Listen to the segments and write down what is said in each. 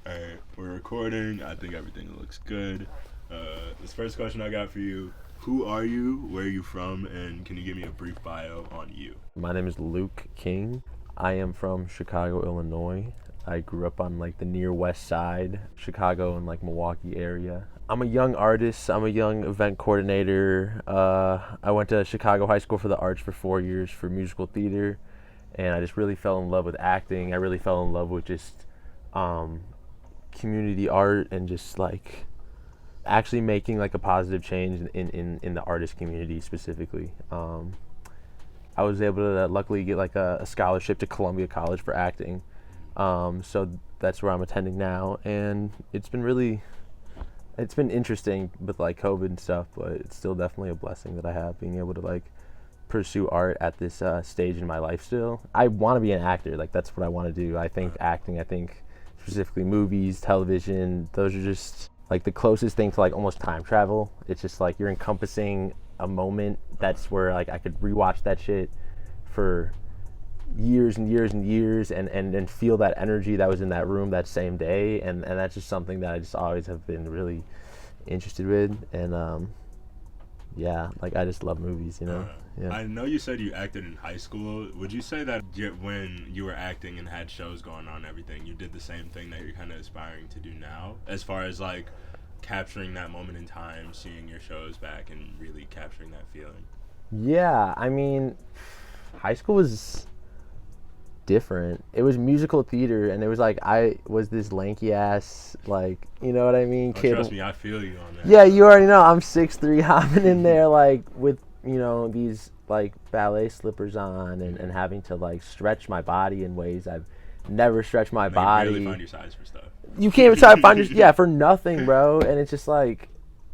Alright, we're recording. I think everything looks good. This first question I got for you: who are you? Where are you from? And can you give me a brief bio on you? My name is Luke King. I am from Chicago, Illinois. I grew up on like the near west side, Chicago and like Milwaukee area. I'm a young artist. I'm a young event coordinator. I went to Chicago High School for the Arts for 4 years for musical theater, and I just really fell in love with acting. I really fell in love with just community art and just like actually making like a positive change in the artist community specifically. I was able to luckily get like a scholarship to Columbia College for acting. So that's where I'm attending now, and it's been interesting with like COVID and stuff, but it's still definitely a blessing that I have being able to like pursue art at this stage in my life still. I want to be an actor, like that's what I want to do. I think acting, I think specifically movies, television, those are just like the closest thing to like almost time travel. It's just like you're encompassing a moment that's where like I could rewatch that shit for years and years and years and feel that energy that was in that room that same day, and that's just something that I just always have been really interested with, and yeah, like I just love movies, you know. Yeah. I know you said you acted in high school. Would you say that when you were acting and had shows going on and everything, you did the same thing that you're kind of aspiring to do now, as far as like capturing that moment in time, seeing your shows back and really capturing that feeling? Yeah, I mean, high school was different. It was musical theater, and it was like I was this lanky ass, like, you know what I mean, Oh, kid. trust me, I feel you on that. Yeah, you already know I'm 6'3", hopping in there like with, you know, these like ballet slippers on and having to like stretch my body in ways I've never stretched my body. You really find your size for stuff. You can't even try to find your for nothing, bro. And it's just like,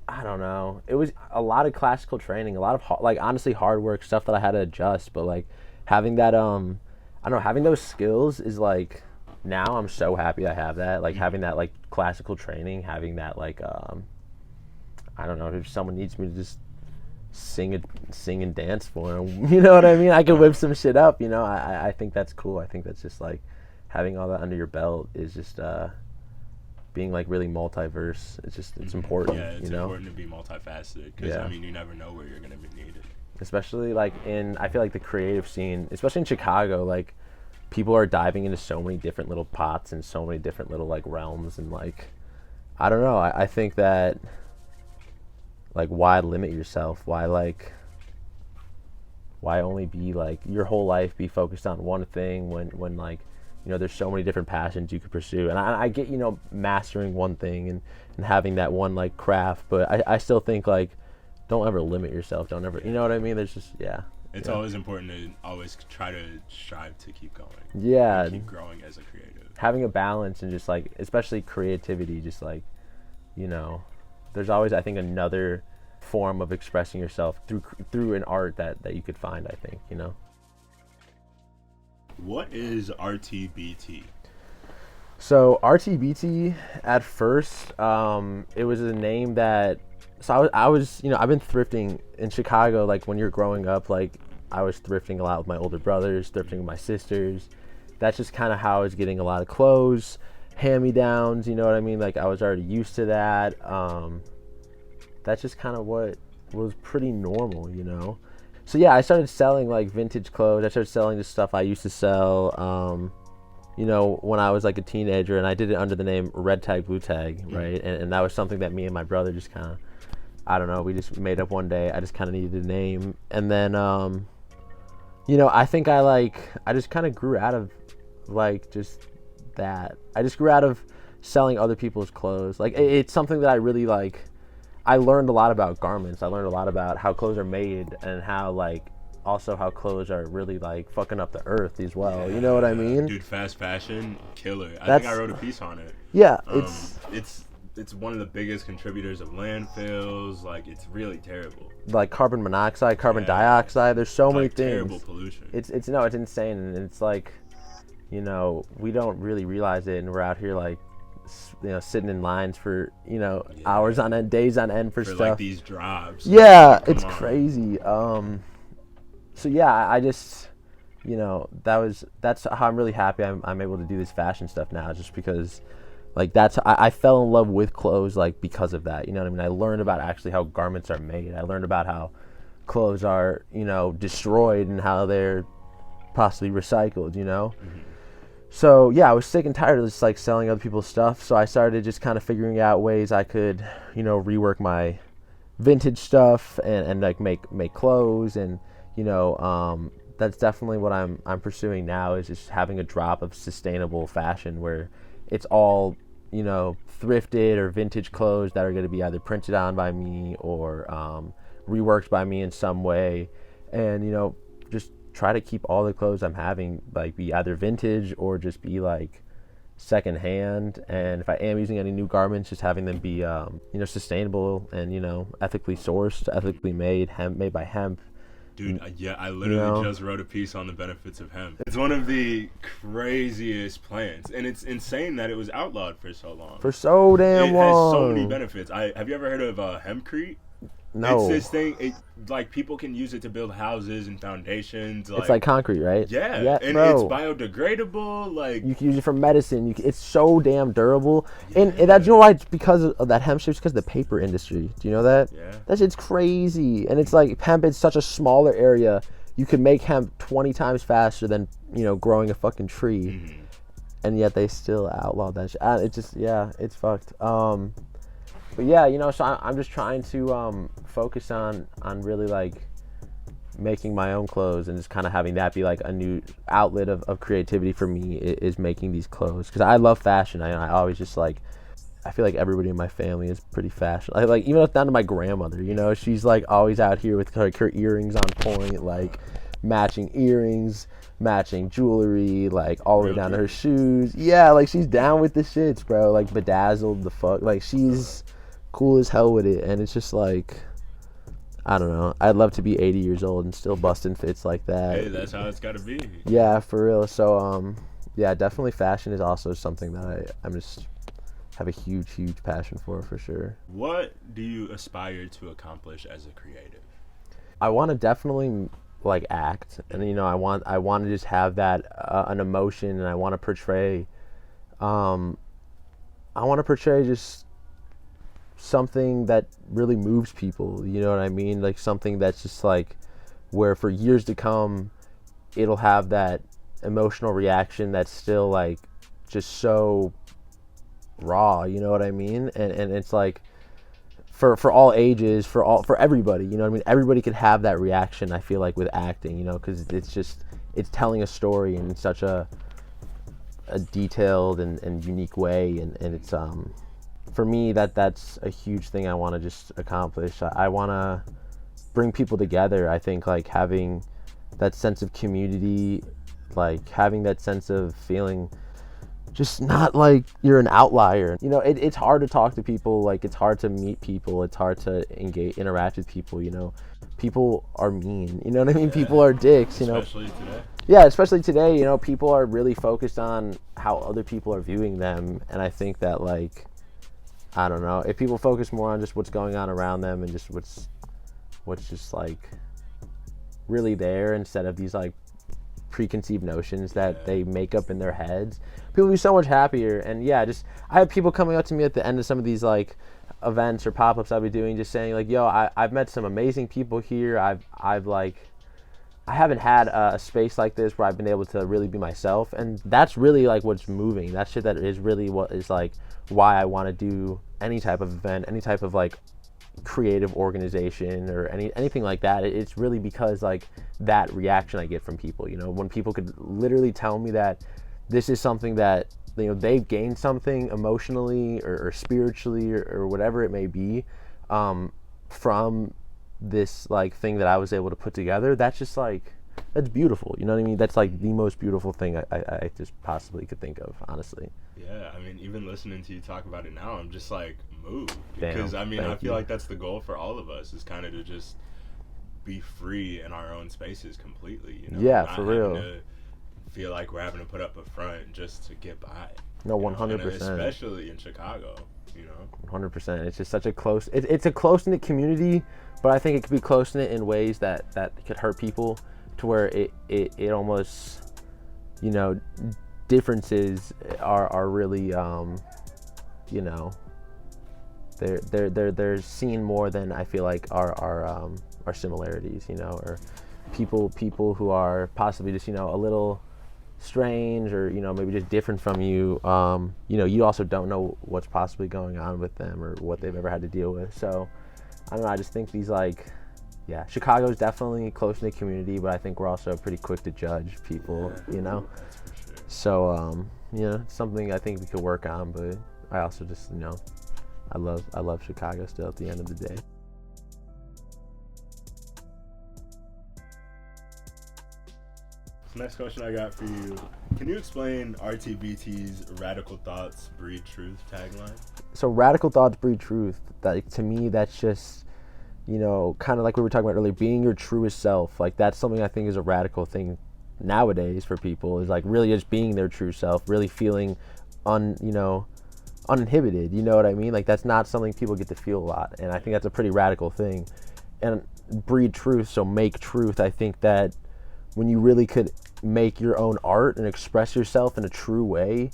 I don't know. It was a lot of classical training, a lot of like honestly hard work, stuff that I had to adjust, but like having that I don't know, having those skills is like, now I'm so happy I have that. Like having that like classical training, having that like I don't know, if someone needs me to just sing and dance for them, you know what I mean? I can whip some shit up, you know. I think that's cool. I think that's just like having all that under your belt is just being like really multiverse. It's important. Yeah, it's you know? important to be multifaceted because I mean you never know where you're gonna be needed. Especially like I feel like the creative scene, especially in Chicago, like people are diving into so many different little pots and so many different little like realms, and like I don't know. I think that like why limit yourself? Why only be like your whole life be focused on one thing when like, you know, there's so many different passions you could pursue. And I get, you know, mastering one thing and having that one like craft, but I still think like don't ever limit yourself. Don't ever, you know what I mean? There's just, It's always important to always try to strive to keep going. Yeah. And keep growing as a creative. Having a balance and just like, especially creativity, just like, you know, there's always, I think, another form of expressing yourself through an art that you could find, I think, you know. What is RTBT? So RTBT at first, it was a name that, so I was, you know, I've been thrifting in Chicago. Like when you're growing up, like I was thrifting a lot with my older brothers, thrifting with my sisters. That's just kind of how I was getting a lot of clothes, hand-me-downs, you know what I mean? Like I was already used to that. That's just kind of what was pretty normal, you know? So yeah, I started selling like vintage clothes. I started selling the stuff I used to sell, you know, when I was like a teenager, and I did it under the name Red Tag, Blue Tag, right? And that was something that me and my brother just kind of, I don't know, we just made up one day. I just kind of needed a name. And then, you know, I think I just kind of grew out of like just that. I just grew out of selling other people's clothes. Like it's something that I really like. I learned a lot about garments. I learned a lot about how clothes are made and how like also how clothes are really like fucking up the earth as well. You know what I mean? Dude, fast fashion, killer. I think I wrote a piece on it. Yeah, it's one of the biggest contributors of landfills. Like it's really terrible. Like carbon monoxide, carbon dioxide. There's so many things. Terrible pollution. It's insane, and it's like, you know, we don't really realize it, and we're out here like, you know, sitting in lines for, you know, hours on end, days on end for stuff. Like these jobs. Yeah, it's crazy. So yeah, I just, you know, that's how I'm really happy I'm able to do this fashion stuff now, just because Like I fell in love with clothes like because of that. You know what I mean? I learned about actually how garments are made. I learned about how clothes are, you know, destroyed and how they're possibly recycled, you know? Mm-hmm. So yeah, I was sick and tired of just like selling other people's stuff. So I started just kind of figuring out ways I could, you know, rework my vintage stuff and like make clothes. And, you know, that's definitely what I'm pursuing now, is just having a drop of sustainable fashion where it's all, you know, thrifted or vintage clothes that are going to be either printed on by me or reworked by me in some way. And, you know, just try to keep all the clothes I'm having like be either vintage or just be like secondhand. And if I am using any new garments, just having them be you know, sustainable and, you know, ethically sourced, ethically made, made by hemp. Dude, yeah, I literally just wrote a piece on the benefits of hemp. It's one of the craziest plants, and it's insane that it was outlawed for so long. For so damn long. It has so many benefits. Have you ever heard of hempcrete? No. It's this thing. Like people can use it to build houses and foundations. It's like concrete, right? Yeah, and bro. it's biodegradable. Like you can use it for medicine. It's so damn durable. Yeah. And that's, you know why? It's because of that hemp shit. It's because of the paper industry. Do you know that? Yeah. That shit's crazy. And it's like hemp is such a smaller area. You can make hemp 20 times faster than, you know, growing a fucking tree. Mm-hmm. And yet they still outlawed that shit. It just, yeah, it's fucked. But yeah, you know, so I'm just trying to focus on really like making my own clothes and just kind of having that be like a new outlet of creativity for me, is making these clothes, because I love fashion. I always just like, I feel like everybody in my family is pretty fashion. Like even down to my grandmother, you know, she's like always out here with like her earrings on point, like matching earrings, matching jewelry, like all the way down to her shoes. Yeah, like she's down with the shits, bro. Like bedazzled the fuck. Like she's cool as hell with it. And it's just like, I don't know, I'd love to be 80 years old and still busting fits like that. Hey, that's how it's gotta be. Yeah, for real. So yeah, definitely fashion is also something that I'm just have a huge passion for sure. What do you aspire to accomplish as a creative? I want to definitely like act, and, you know, I want to just have that an emotion, and I want to portray just something that really moves people, you know what I mean? Like something that's just like where for years to come it'll have that emotional reaction that's still like just so raw, you know what I mean? And it's like for all ages, for everybody, you know what I mean? Everybody could have that reaction, I feel like, with acting, you know, because it's telling a story in such a detailed and unique way, and it's for me, that's a huge thing I want to just accomplish. I want to bring people together. I think like having that sense of community, like having that sense of feeling just not like you're an outlier. You know, it's hard to talk to people. Like it's hard to meet people. It's hard to interact with people. You know, people are mean. You know what I mean? Yeah. People are dicks. You know, especially today. Yeah, especially today. You know, people are really focused on how other people are viewing them, and I think that like, I don't know, if people focus more on just what's going on around them and just what's just like really there, instead of these like preconceived notions that they make up in their heads, people will be so much happier. And yeah, just I have people coming up to me at the end of some of these like events or pop-ups I'll be doing, just saying like, yo, I've met some amazing people here. I've like, I haven't had a space like this where I've been able to really be myself, and that's really like what's moving. That shit that is really what is like why I want to do any type of event, any type of like creative organization or anything like that. It's really because like that reaction I get from people, you know, when people could literally tell me that this is something that, you know, they've gained something emotionally or spiritually or whatever it may be from this like thing that I was able to put together. That's just like, that's beautiful, you know what I mean? That's like the most beautiful thing I just possibly could think of, honestly. Yeah, I mean, even listening to you talk about it now, I'm just like moved, Damn, because I mean, I feel you. like that's the goal for all of us, is kind of to just be free in our own spaces completely, you know? Yeah, not for real. To feel like we're having to put up a front just to get by. No, 100%. Especially in Chicago, you know? 100%. It's just such a close, it's a close-knit community, but I think it could be close-knit in ways that could hurt people, to where it almost, you know, differences are really you know, they're seen more than I feel like our similarities, you know, or people who are possibly just, you know, a little strange or, you know, maybe just different from you. You know, you also don't know what's possibly going on with them or what they've ever had to deal with. So I don't know, I just think these, like, yeah, Chicago's definitely close knit community, but I think we're also pretty quick to judge people, you know. That's for sure. So you know, it's something I think we could work on, but I also just, you know, I love Chicago still at the end of the day. Next question I got for you. Can you explain RTBT's Radical Thoughts Breed Truth tagline? So radical thoughts breed truth. Like, to me, that's just, you know, kind of like we were talking about earlier, being your truest self. Like, that's something I think is a radical thing nowadays for people, is like really just being their true self, really feeling uninhibited. You know what I mean? Like, that's not something people get to feel a lot. And I think that's a pretty radical thing. And breed truth, so make truth. I think that when you really could make your own art and express yourself in a true way,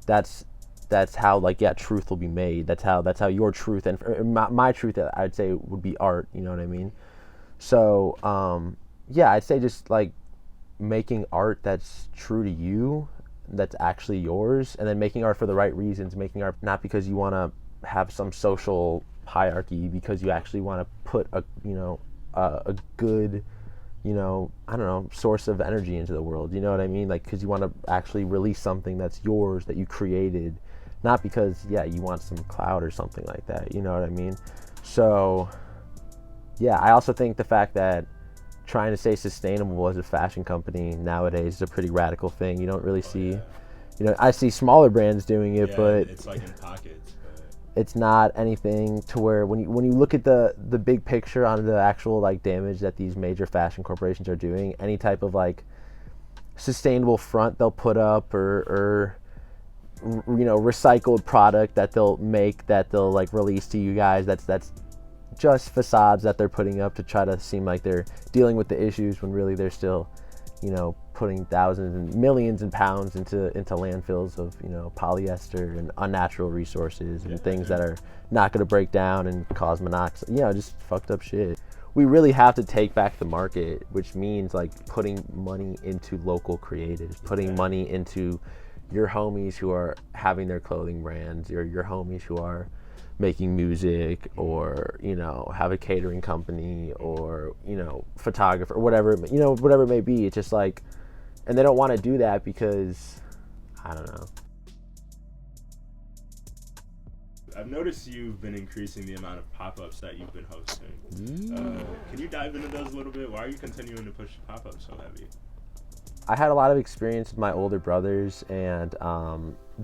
that's how, like, yeah, truth will be made. That's how your truth and my truth, I'd say, would be art. You know what I mean? So yeah, I'd say just like making art that's true to you, that's actually yours, and then making art for the right reasons. Making art not because you want to have some social hierarchy, because you actually want to put a good, you know, I don't know, source of energy into the world. You know what I mean? Like, because you want to actually release something that's yours, that you created, not because, yeah, you want some clout or something like that. You know what I mean? So, yeah, I also think the fact that trying to stay sustainable as a fashion company nowadays is a pretty radical thing. You don't really see, you know, I see smaller brands doing it, but it's like in pockets. It's not anything to where when you look at the big picture on the actual, like, damage that these major fashion corporations are doing, any type of, like, sustainable front they'll put up or you know, recycled product that they'll make, that they'll, like, release to you guys, that's just facades that they're putting up to try to seem like they're dealing with the issues, when really they're still, you know, putting thousands and millions of pounds into landfills of, you know, polyester and unnatural resources and things that are not going to break down and cause monoxide, you know, just fucked up shit. We really have to take back the market, which means, like, putting money into local creatives, putting money into your homies who are having their clothing brands, or your homies who are making music, or, you know, have a catering company, or, you know, photographer, or whatever, you know, whatever it may be. It's just like, and they don't want to do that because, I don't know. I've noticed you've been increasing the amount of pop-ups that you've been hosting. Can you dive into those a little bit? Why are you continuing to push pop-ups so heavy? I had a lot of experience with my older brothers and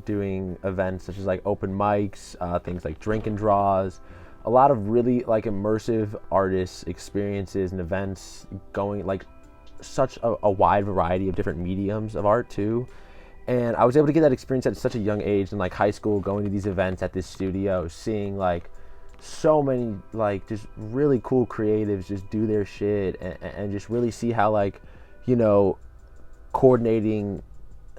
doing events such as, like, open mics, things like drink and draws, a lot of really, like, immersive artist experiences and events, going, like, such a wide variety of different mediums of art too. And I was able to get that experience at such a young age, in, like, high school, going to these events at this studio, seeing, like, so many, like, just really cool creatives just do their shit, and just really see how, like, you know, coordinating,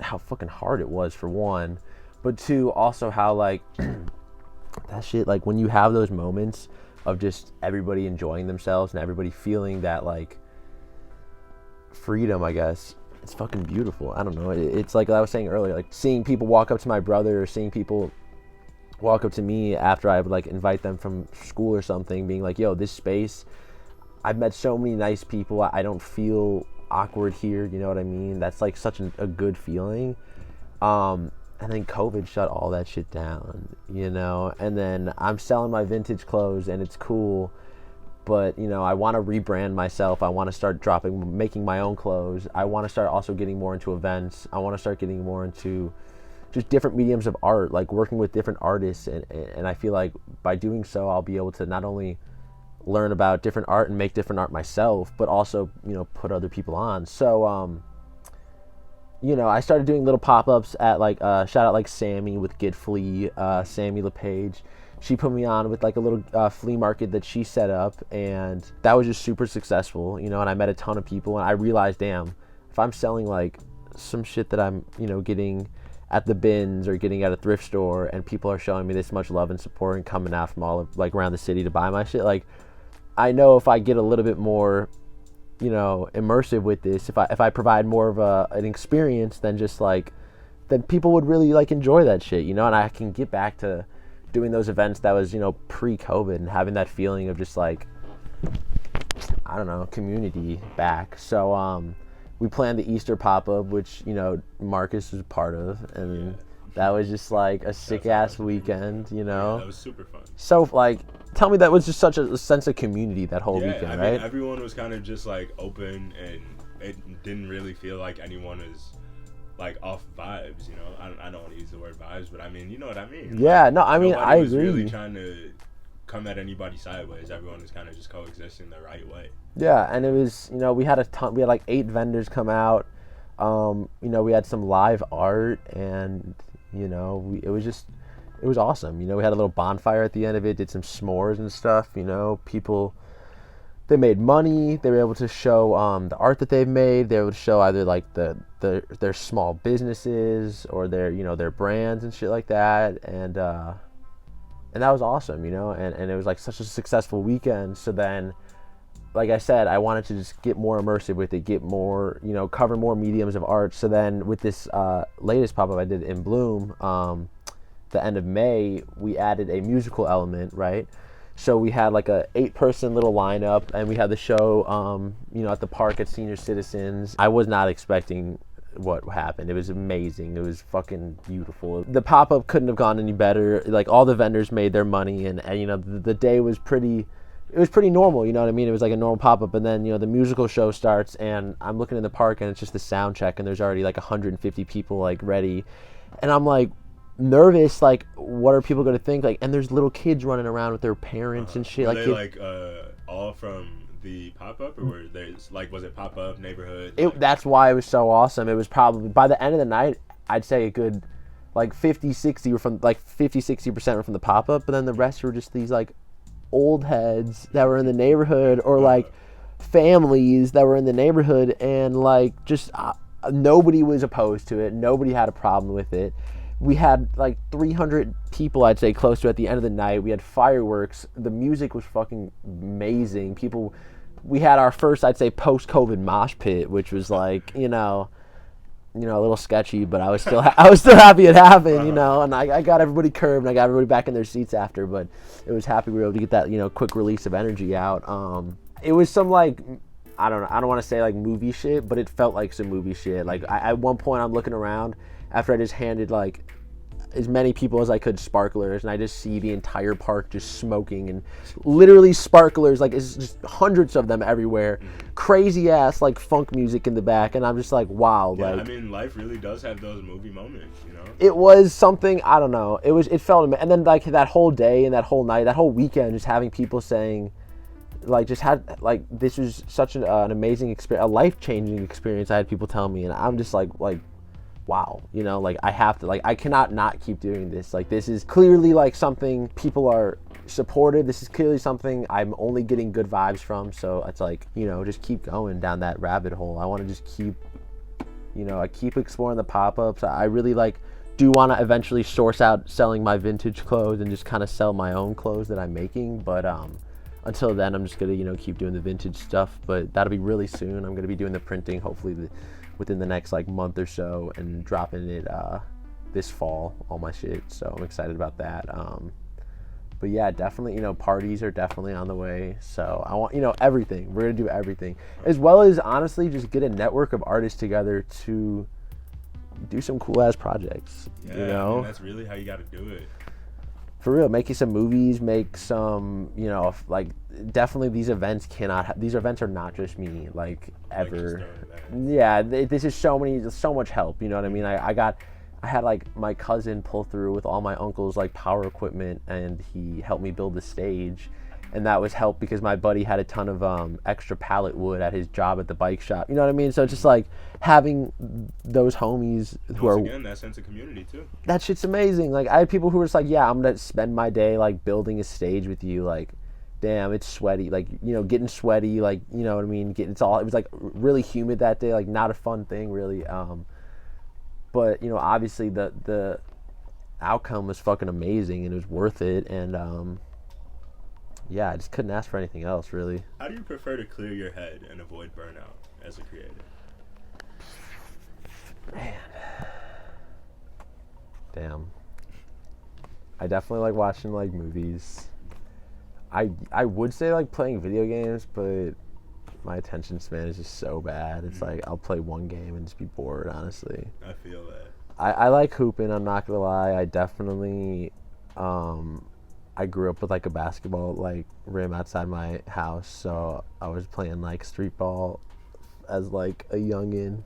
how fucking hard it was, for one, but two, also how, like, that shit, like, when you have those moments of just everybody enjoying themselves and everybody feeling that, like, freedom, I guess, it's fucking beautiful. I don't know, it's like I was saying earlier, like, seeing people walk up to my brother, or seeing people walk up to me after I would, like, invite them from school or something, being like, yo, this space, I've met so many nice people, I don't feel awkward here, you know what I mean? That's, like, such a good feeling. And then COVID shut all that shit down, you know, and then I'm selling my vintage clothes, and it's cool, but, you know, I want to rebrand myself. I want to start making my own clothes. I want to start also getting more into events. I want to start getting more into just different mediums of art, like working with different artists, and I feel like by doing so, I'll be able to not only learn about different art and make different art myself, but also, you know, put other people on. So, you know, I started doing little pop-ups at, like, shout out, like, Sammy with Get Flea, Sammy LePage. She put me on with, like, a little flea market that she set up, and that was just super successful, you know, and I met a ton of people, and I realized, damn, if I'm selling, like, some shit that I'm, you know, getting at the bins or getting at a thrift store, and people are showing me this much love and support and coming out from all of, like, around the city to buy my shit. Like, I know if I get a little bit more, you know, immersive with this, if I provide more of an experience than just like, then people would really like enjoy that shit, you know, and I can get back to doing those events that was, you know, pre-COVID and having that feeling of just like, I don't know, community back. So we planned the Easter pop-up, which, you know, Marcus was part of, and that was just like a sick-ass weekend, you know? Yeah, that was super fun. So, like, tell me, that was just such a sense of community that whole weekend, I right? mean, everyone was kind of just, like, open, and it didn't really feel like anyone is, like, off vibes, you know? I don't want to use the word vibes, but I mean, you know what I mean. Yeah, like, no, I mean, I agree. Nobody was really trying to come at anybody sideways. Everyone was kind of just coexisting the right way. Yeah, and it was, you know, we had like 8 vendors come out. You know, we had some live art, and, you know, it was awesome. You know, we had a little bonfire at the end of it, did some s'mores and stuff, you know. People, they made money. They were able to show the art that they've made. They were able to show either like their small businesses or their, you know, their brands and shit like that. And that was awesome, you know, and it was like such a successful weekend. So then, like I said, I wanted to just get more immersive with it, get more, you know, cover more mediums of art. So then with this latest pop-up I did in Bloom, the end of May, we added a musical element, right? So we had like a 8-person little lineup, and we had the show, you know, at the park at Senior Citizens. I was not expecting what happened. It was amazing. It was fucking beautiful. The pop-up couldn't have gone any better. Like, all the vendors made their money, and you know, the day was pretty normal, you know what I mean? It was like a normal pop-up, and then, you know, the musical show starts, and I'm looking in the park, and it's just the sound check, and there's already like 150 people like ready, and I'm like nervous, like, what are people gonna think? Like, and there's little kids running around with their parents and shit. Were like they all from the pop-up, or were they like, was it pop-up neighborhood? That's why it was so awesome. It was probably, by the end of the night, I'd say a good like 50-60 were from, like 50-60% were from the pop-up, but then the rest were just these like old heads that were in the neighborhood, or like families that were in the neighborhood, and like just nobody was opposed to it. Nobody had a problem with it. We had like 300 people, I'd say, close to at the end of the night. We had fireworks. The music was fucking amazing. People, we had our first, I'd say, post-COVID mosh pit, which was like, you know, a little sketchy, but I was still happy it happened, you know, and I got everybody curbed, and I got everybody back in their seats after, but it was happy we were able to get that, you know, quick release of energy out. It was some, like, I don't know, I don't want to say like movie shit, but it felt like some movie shit. Like, at one point I'm looking around after I just handed like as many people as I could sparklers, and I just see the entire park just smoking, and literally sparklers, like, it's just hundreds of them everywhere. Crazy ass like funk music in the back, and I'm just like, wow. Yeah, like, I mean, life really does have those movie moments, you know. It was something, I don't know. It felt, and then like that whole day and that whole night, that whole weekend, just having people saying, like, just had, like, this was such an amazing experience, a life-changing experience. I had people tell me, and I'm just like wow, you know, like, I have to, like, I cannot not keep doing this. Like, this is clearly like something people are supportive. This is clearly something I'm only getting good vibes from. So it's like, you know, just keep going down that rabbit hole. I want to just keep, you know, I keep exploring the pop-ups. I really like do want to eventually source out selling my vintage clothes and just kind of sell my own clothes that I'm making. But until then, I'm just gonna, you know, keep doing the vintage stuff. But that'll be really soon. I'm gonna be doing the printing, hopefully within the next like month or so, and dropping it this fall, all my shit. So I'm excited about that. But yeah, definitely, you know, parties are definitely on the way. So I want, you know, everything. We're gonna do everything, as well as honestly just get a network of artists together to do some cool ass projects. Yeah, you know, I mean, that's really how you got to do it. For real, making some movies, make some, you know, like, definitely these events are not just me, like, ever. Yeah, this is so much help, you know what I mean? I had like my cousin pull through with all my uncle's like power equipment, and he helped me build the stage, and that was help because my buddy had a ton of extra pallet wood at his job at the bike shop, you know what I mean? So it's just like having those homies who Once again, that sense of community too. That shit's amazing. Like, I had people who were just like, yeah, I'm gonna spend my day like building a stage with you. Like, damn, it's sweaty, like, you know, getting sweaty, like, you know what I mean? It was like really humid that day, like, not a fun thing really. but you know, obviously the outcome was fucking amazing and it was worth it, and yeah, I just couldn't ask for anything else, really. How do you prefer to clear your head and avoid burnout as a creator? Man. Damn. I definitely like watching like movies. I would say like playing video games, but my attention span is just so bad. It's like I'll play one game and just be bored, honestly. I feel that. I like hooping, I'm not gonna lie. I definitely I grew up with like a basketball like rim outside my house, so I was playing like street ball as like a youngin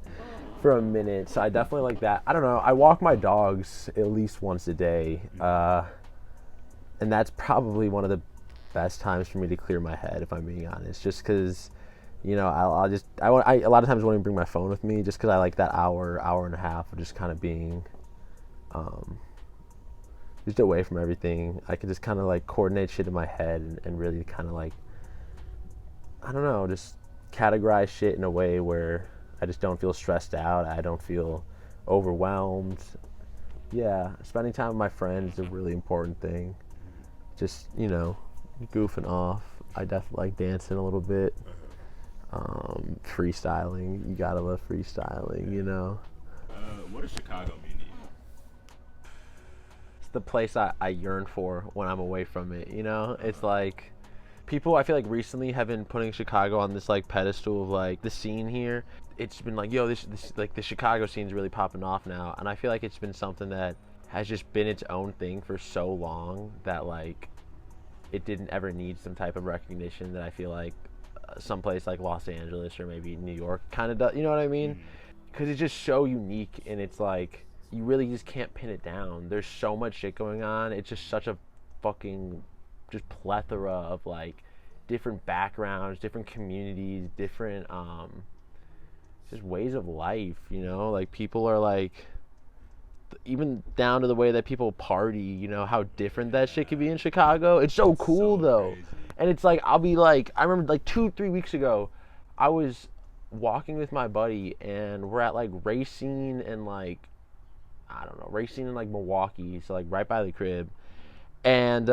for a minute. So I definitely like that. I don't know. I walk my dogs at least once a day, and that's probably one of the best times for me to clear my head, if I'm being honest. Just because, you know, I a lot of times won't even bring my phone with me, just because I like that hour and a half of just kind of being just away from everything. I can just kind of like coordinate shit in my head and really kind of like, I don't know, just categorize shit in a way where I just don't feel stressed out. I don't feel overwhelmed. Yeah, spending time with my friends is a really important thing. Just, you know, goofing off. I definitely like dancing a little bit. Freestyling. You gotta love freestyling, you know. What does Chicago mean to you? It's the place I yearn for when I'm away from it, you know? It's like, people I feel like recently have been putting Chicago on this like pedestal of like the scene here. It's been like, yo, this like the Chicago scene's really popping off now, and I feel like it's been something that has just been its own thing for so long that like it didn't ever need some type of recognition that I feel like someplace like Los Angeles or maybe New York kind of does, you know what I mean? Because it's just so unique, and it's like you really just can't pin it down. There's so much shit going on. It's just such a fucking just plethora of like different backgrounds, different communities, different just ways of life, you know? Like people are like, even down to the way that people party, you know, how different that shit could be in Chicago. It's so cool though. Crazy. And it's like, I'll be like, I remember like 2-3 weeks ago, I was walking with my buddy and we're at like Racine and like, I don't know, Racine in like Milwaukee, so like right by the crib. And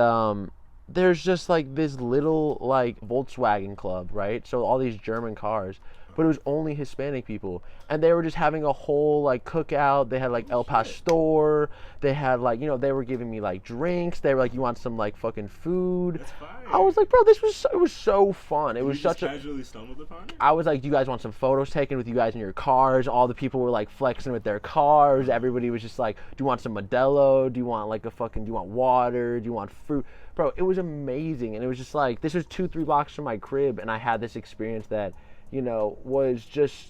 there's just like this little like Volkswagen club, right? So all these German cars, but it was only Hispanic people, and they were just having a whole like cookout. They had like El Pastor. They had like, you know, they were giving me like drinks. They were like, you want some like fucking food? That's fire. I was like, bro, this was it was so fun. It You was just such a. casually stumbled upon it? I was like, do you guys want some photos taken with you guys in your cars? All the people were like flexing with their cars. Everybody was just like, do you want some Modelo? Do you want like do you want water? Do you want fruit? Bro, it was amazing. And it was just like, this was 2-3 blocks from my crib, and I had this experience that, you know, was just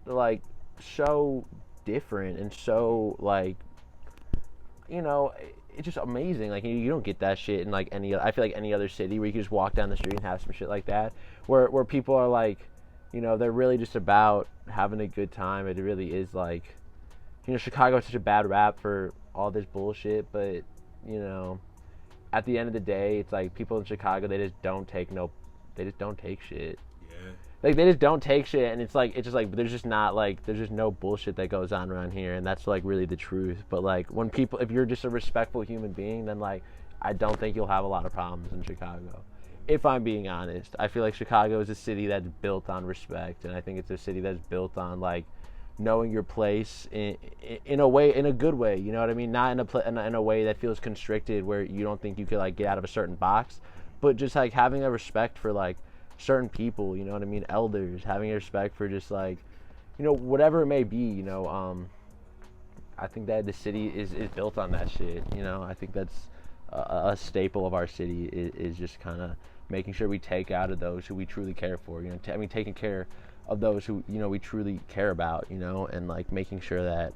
like so different and so like, you know, it's just amazing. Like you don't get that shit in like I feel like any other city where you can just walk down the street and have some shit like that, where people are like, you know, they're really just about having a good time. It really is like, you know, Chicago has such a bad rap for all this bullshit, but you know, at the end of the day, it's like people in Chicago, they just don't take shit. Yeah. Like they just don't take shit, and it's just like there's just no bullshit that goes on around here, and that's like really the truth. But like when people, if you're just a respectful human being, then like I don't think you'll have a lot of problems in Chicago. If I'm being honest, I feel like Chicago is a city that's built on respect, and I think it's a city that's built on like knowing your place in a way, in a good way. You know what I mean? Not in a way that feels constricted, where you don't think you could like get out of a certain box, but just like having a respect for like certain people, you know what I mean, elders, having a respect for just like, you know, whatever it may be, you know. I think that the city is built on that shit, you know. I think that's a staple of our city is just kind of making sure we take out of those who we truly care for, you know. Taking care of those who, you know, we truly care about, you know, and like making sure that,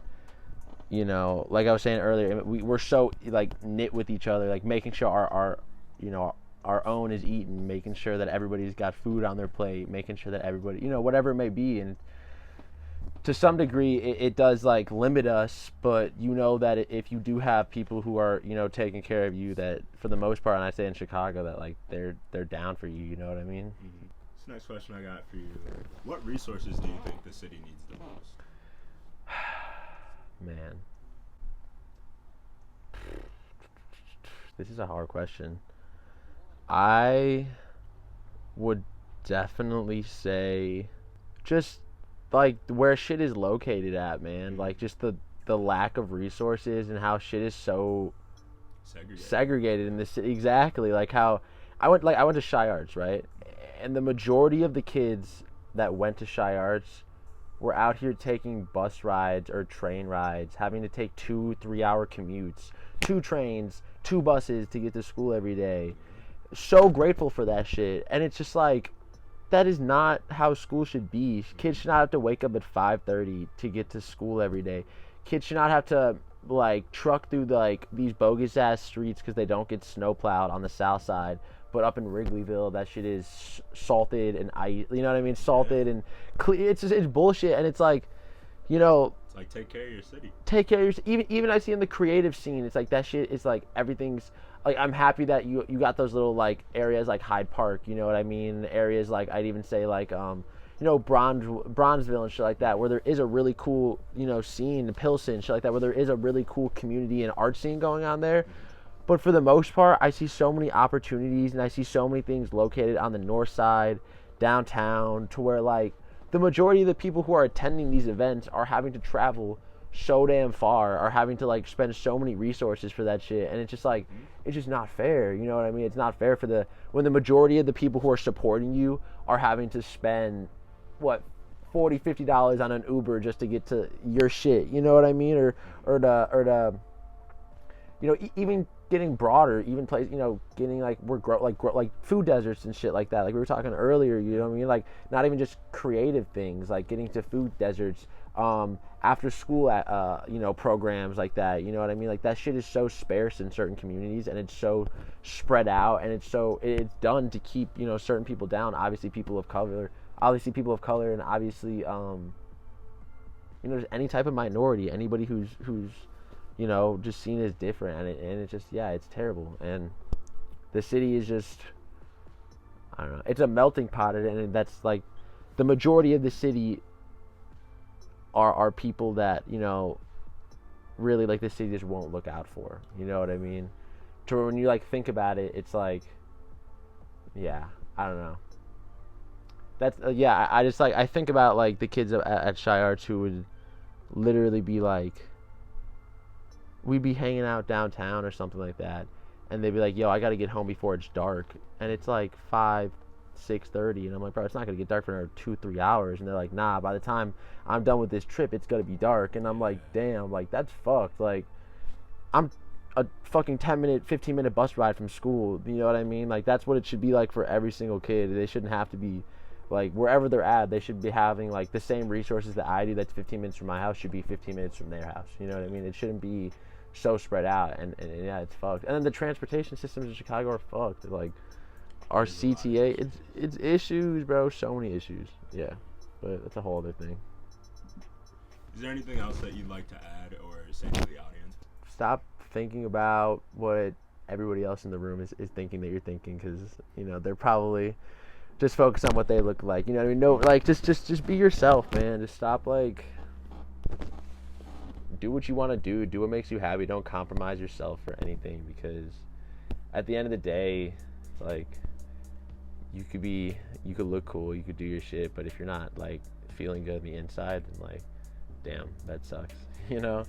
you know, like I was saying earlier, we're so like knit with each other, like making sure our you know, our own is eaten, making sure that everybody's got food on their plate, making sure that everybody, you know, whatever it may be. And to some degree it does like limit us, but you know that if you do have people who are, you know, taking care of you, that for the most part, and I say in Chicago, that like they're down for you, you know what I mean? Mm-hmm. This next question I got for you: what resources do you think the city needs the most? Man, this is a hard question. I would definitely say just like where shit is located at, man. Like just the lack of resources and how shit is so segregated in this city. Exactly. Like how I went to Shy Arts, right? And the majority of the kids that went to Shy Arts were out here taking bus rides or train rides, having to take 2-3 hour commutes, 2 trains, 2 buses to get to school every day. So grateful for that shit. And it's just like, that is not how school should be. Kids should not have to wake up at 5:30 to get to school every day. Kids should not have to like truck through like these bogus ass streets because they don't get snow plowed on the south side. But up in Wrigleyville, that shit is salted and ice. You know what I mean? Salted and it's bullshit. And it's like, you know, it's like take care of your city. Take care of your even I see in the creative scene, it's like that shit is like everything's like I'm happy that you got those little like areas like Hyde Park. You know what I mean? Areas like I'd even say like you know, Bronzeville and shit like that, where there is a really cool, you know, scene, Pilsen, shit like that, where there is a really cool community and art scene going on there. But for the most part, I see so many opportunities and I see so many things located on the north side, downtown, to where like the majority of the people who are attending these events are having to travel so damn far, are having to like spend so many resources for that shit. And it's just like, it's just not fair. You know what I mean? It's not fair for when the majority of the people who are supporting you are having to spend what $40-$50 on an Uber just to get to your shit, you know what I mean? Or the you know, even getting broader, even place, you know, getting like like food deserts and shit like that, like we were talking earlier, you know what I mean? Like not even just creative things, like getting to food deserts, after school you know, programs like that, you know what I mean? Like that shit is so sparse in certain communities and it's so spread out and it's done to keep, you know, certain people down. Obviously people of color and obviously you know, just any type of minority, anybody who's you know, just seen as different, and it's just, yeah, it's terrible. And the city is just, I don't know, it's a melting pot, and that's like the majority of the city are people that, you know, really like the city just won't look out for, you know what I mean? To where when you like think about it, it's like, yeah, I don't know. That's yeah, I just like, I think about like the kids at Shy Arts who would literally be like, we'd be hanging out downtown or something like that, and they'd be like, yo, I gotta get home before it's dark, and it's like 6:30, and I'm like, bro, it's not gonna get dark for another 2-3 hours, and they're like, nah, by the time I'm done with this trip, it's gonna be dark, and I'm like, damn, like that's fucked. Like I'm a fucking 10-minute 15-minute bus ride from school, you know what I mean? Like that's what it should be like for every single kid. They shouldn't have to be like, wherever they're at, they should be having like the same resources that I do. That's 15 minutes from my house should be 15 minutes from their house, you know what I mean? It shouldn't be so spread out, and yeah, it's fucked. And then the transportation systems in Chicago are fucked. Like our CTA, it's issues, bro. So many issues. Yeah, but that's a whole other thing. Is there anything else that you'd like to add or say to the audience? Stop thinking about what everybody else in the room is thinking that you're thinking, because you know they're probably just focus on what they look like. You know what I mean? No, like just be yourself, man. Just stop like. Do what you want to do what makes you happy. Don't compromise yourself for anything, because at the end of the day, like you could look cool, you could do your shit, but if you're not like feeling good on the inside, then like damn, that sucks. You know?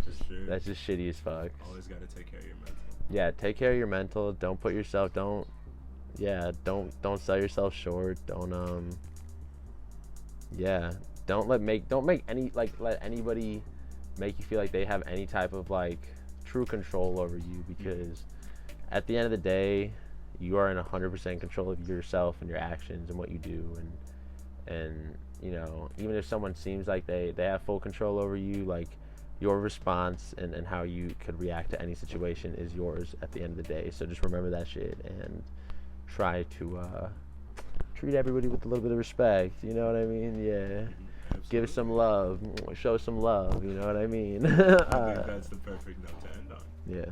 Yeah, that's just shitty as fuck. Always gotta take care of your mental. Yeah, take care of your mental. Don't put yourself don't sell yourself short. Don't let anybody make you feel like they have any type of like true control over you, because at the end of the day, you are in 100% control of yourself and your actions and what you do, and you know, even if someone seems like they have full control over you, like your response and how you could react to any situation is yours at the end of the day. So just remember that shit and try to treat everybody with a little bit of respect, you know what I mean? Yeah. Absolutely. Give some love, show some love, you know what I mean? I think that's the perfect note to end on. Yeah.